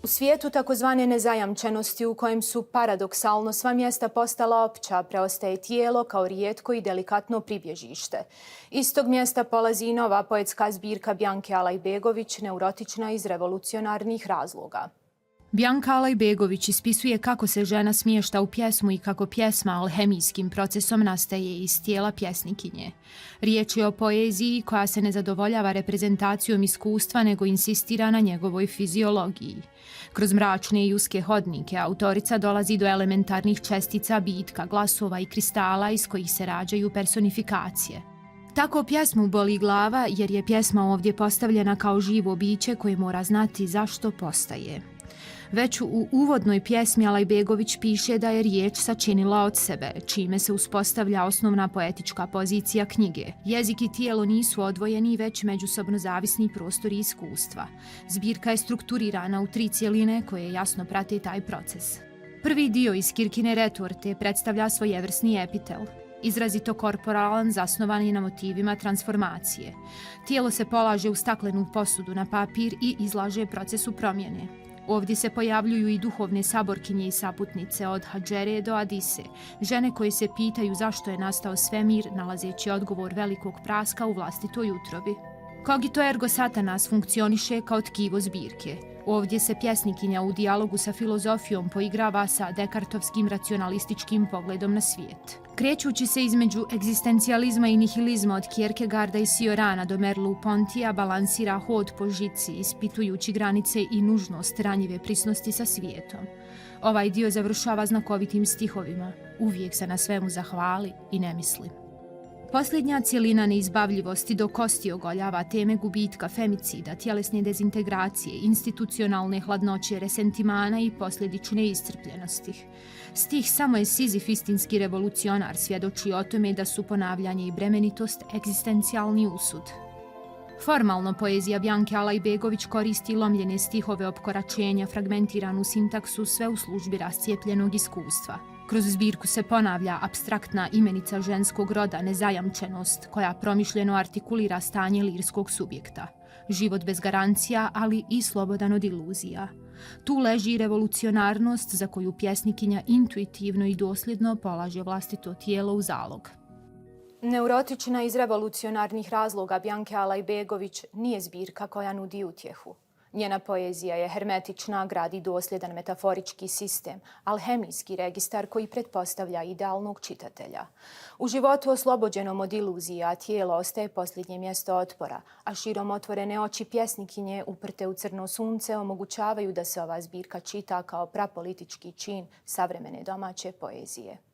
svijetu takozvane nezajamčenosti u kojem su paradoksalno sva mjesta postala opća, preostaje tijelo kao rijetko i delikatno pribježište. Iz tog mjesta polazi i nova poetska zbirka Bjanke Alajbegović, neurotična iz revolucionarnih razloga. Bjanka Alajbegović ispisuje kako se žena smješta u pjesmu i kako pjesma alhemijskim procesom nastaje iz tijela pjesnikinje. Riječ je o poeziji koja se ne zadovoljava reprezentacijom iskustva nego insistira na njegovoj fiziologiji. Kroz mračne i uske hodnike autorica dolazi do elementarnih čestica bitka, glasova i kristala iz kojih se rađaju personifikacije. Tako pjesmu boli glava jer je pjesma ovdje postavljena kao živo biće koje mora znati zašto postaje. Već u uvodnoj pjesmi Alajbegović piše da je riječ sačinila od sebe, čime se uspostavlja osnovna poetička pozicija knjige. Jezik i tijelo nisu odvojeni, već međusobno zavisni prostori iskustva. Zbirka je strukturirana u 3 cjeline koje jasno prate taj proces. Prvi dio iz Kirkine retorte predstavlja svojevrsni epitel. Izrazito korporalan, zasnovan je na motivima transformacije. Tijelo se polaže u staklenu posudu na papir i izlaže procesu promjene. Ovdje se pojavljuju i duhovne saborkinje i saputnice od Hadžere do Adise, žene koje se pitaju zašto je nastao svemir, nalazeći odgovor velikog praska u vlastitoj utrobi. Cogito ergo satanas funkcioniše kao tkivo zbirke. Ovdje se pjesnikinja u dijalogu sa filozofijom poigrava sa dekartovskim racionalističkim pogledom na svijet. Krećući se između egzistencijalizma i nihilizma od Kierkegaarda i Siorana do Merleau-Pontija balansira hod po žici, ispitujući granice i nužnost ranjive prisnosti sa svijetom. Ovaj dio završava znakovitim stihovima. Uvijek se na svemu zahvali i ne misli. Posljednja cjelina neizbavljivosti do kosti ogoljava teme gubitka, femicida, tjelesne dezintegracije, institucionalne hladnoće, resentimana i posljedične iscrpljenosti. Stih Samo je Sizif istinski revolucionar svjedoči o tome da su ponavljanje i bremenitost egzistencijalni usud. Formalno poezija Bjanke Alajbegović koristi lomljene stihove opkoračenja, fragmentiranu sintaksu, sve u službi rascijepljenog iskustva. Kroz zbirku se ponavlja apstraktna imenica ženskog roda, nezajamčenost, koja promišljeno artikulira stanje lirskog subjekta. Život bez garancija, ali i slobodan od iluzija. Tu leži revolucionarnost za koju pjesnikinja intuitivno i dosljedno polaže vlastito tijelo u zalog. Neurotična iz revolucionarnih razloga Bjanke Alajbegović nije zbirka koja nudi utjehu. Njena poezija je hermetična, gradi dosljedan metaforički sistem, alhemijski registar koji pretpostavlja idealnog čitatelja. U životu oslobođenom od iluzija tijelo ostaje posljednje mjesto otpora, a širom otvorene oči pjesnikinje uprte u crno sunce omogućavaju da se ova zbirka čita kao prapolitički čin savremene domaće poezije.